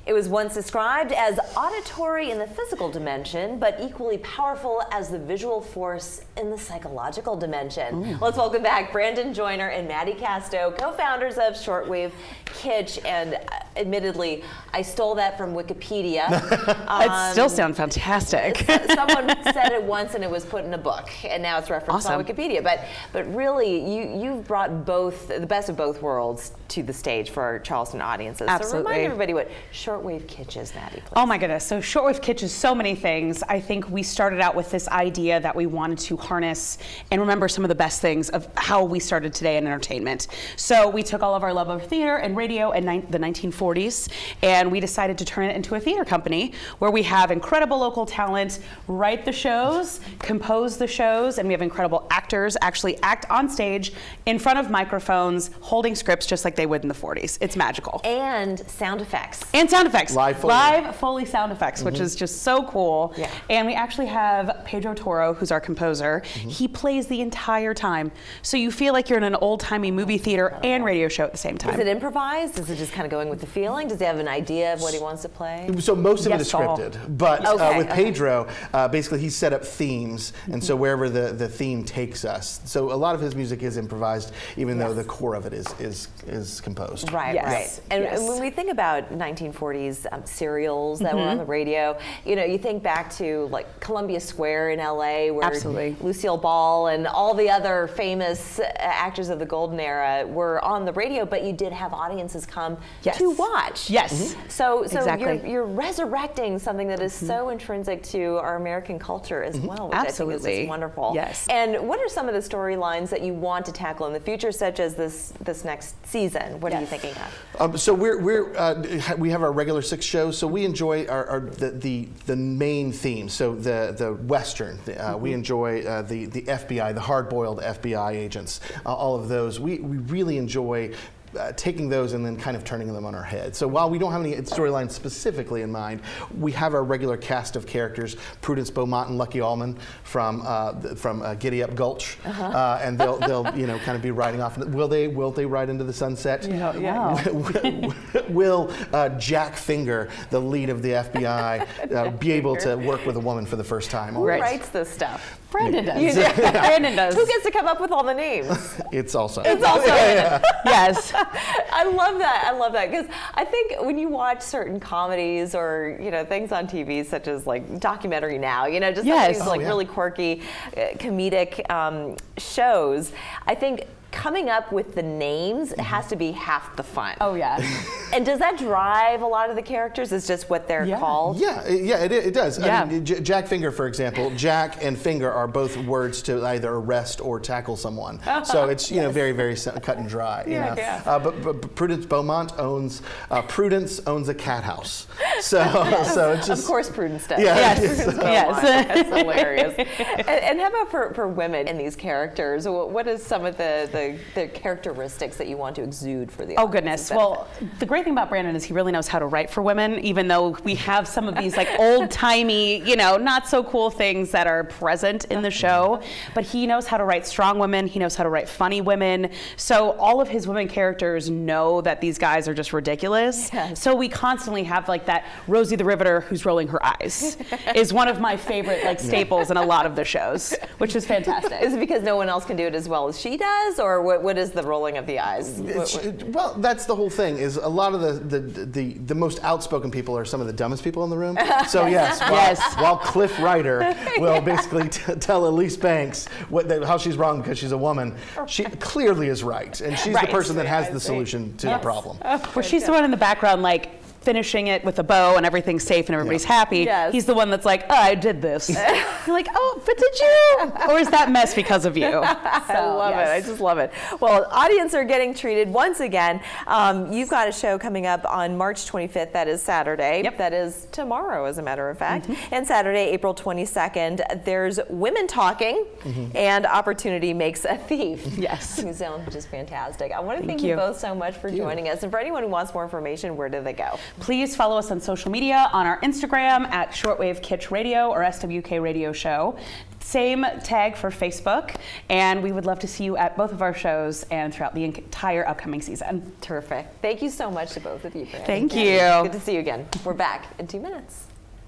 It was once described as auditory in the physical dimension, but equally powerful as the visual force in the psychological dimension. Ooh. Let's welcome back Brandon Joyner and Maddie Casto, co-founders of Shortwave Kitsch. And admittedly, I stole that from Wikipedia. It still sounds fantastic. Someone said it once and it was put in a book, and now it's referenced on Wikipedia. But really, you've brought the best of both worlds to the stage for our Charleston audiences. Absolutely. So remind everybody what Shortwave Kitsch is, Maddie, please. Oh my goodness. So Shortwave Kitsch is so many things. I think we started out with this idea that we wanted to harness and remember some of the best things of how we started today in entertainment. So we took all of our love of theater and radio in the 1940s, and we decided to turn it into a theater company where we have incredible local talent write the shows, compose the shows, and we have incredible actors actually act on stage in front of microphones, holding scripts just like they would in the 40s. It's magical. And sound effects. And sound effects. Live Foley sound effects, which is just so cool. Yeah. And we actually have Pedro Toro, who's our composer. He plays the entire time. So you feel like you're in an old-timey movie theater and radio show at the same time. Is it improvised? Is it just kind of going with the feeling? Does he have an idea of what he wants to play? So most of it is scripted, but with Pedro, basically he set up themes, and so wherever the theme takes us. So a lot of his music is improvised, even though the core of it is composed. Right, right. And when we think about 1940s serials that were on the radio, you think back to like Columbia Square in LA, where Lucille Ball and all the other famous actors of the golden era were on the radio, but you did have audiences come to watch. Yes. So you're resurrecting something that is so intrinsic to our American culture as well, which I think is just wonderful. Yes. And what are some of the storylines that you want to tackle in the future, such as this next season? What are you thinking of? So we have our regular 6 shows. So we enjoy the main themes. So the Western. We enjoy the FBI, the hard-boiled FBI agents. All of those. We really enjoy taking those and then kind of turning them on our head. So while we don't have any storylines specifically in mind, we have our regular cast of characters: Prudence Beaumont and Lucky Allman from Giddy Up Gulch, and they'll kind of be riding off. Will they ride into the sunset? Will Jack Finger, the lead of the FBI, be able to work with a woman for the first time? Who writes this stuff? Brandon does. Brandon does. Who gets to come up with all the names? It's also. Yes. I love that because I think when you watch certain comedies or things on TV such as like Documentary Now, just these really quirky comedic shows, I think coming up with the names has to be half the fun. Oh yeah. And does that drive a lot of the characters? Is just what they're called? Yeah, it does. I mean, Jack Finger, for example, Jack and Finger are both words to either arrest or tackle someone. So it's very, very cut and dry. But Prudence Beaumont owns a cat house. So it's just, of course Prudence does. Yes. That's hilarious. And how about for women in these characters? What is some of the characteristics that you want to exude for the audience? Oh goodness. Well, the great thing about Brandon is he really knows how to write for women, even though we have some of these like old-timey, not so cool things that are present in the show, but he knows how to write strong women, he knows how to write funny women. So all of his women characters know that these guys are just ridiculous. Yes. So we constantly have like that Rosie the Riveter who's rolling her eyes is one of my favorite staples in a lot of the shows, which is fantastic. Is it because no one else can do it as well as she does, or what is the rolling of the eyes? Well, that's the whole thing. Is a lot of the most outspoken people are some of the dumbest people in the room. So while Cliff Ryder will basically tell Elise Banks how she's wrong because she's a woman, she clearly is right, and she's the person that has the solution to the problem. Where she's the one in the background, like finishing it with a bow and everything's safe and everybody's happy. Yes. He's the one that's like, I did this. You're like, oh, but did you? Or is that mess because of you? I love it. I just love it. Well, audience are getting treated once again. You've got a show coming up on March 25th. That is Saturday. Yep. That is tomorrow, as a matter of fact. And Saturday, April 22nd, there's Women Talking and Opportunity Makes a Thief. Yes. You sound just fantastic. I want to thank you both so much for joining us. And for anyone who wants more information, where do they go? Please follow us on social media, on our Instagram at Shortwave Kitsch Radio or SWK Radio Show. same tag for Facebook, and we would love to see you at both of our shows and throughout the entire upcoming season. Terrific. Thank you so much to both of you. Thank you. Good to see you again. We're back in 2 minutes.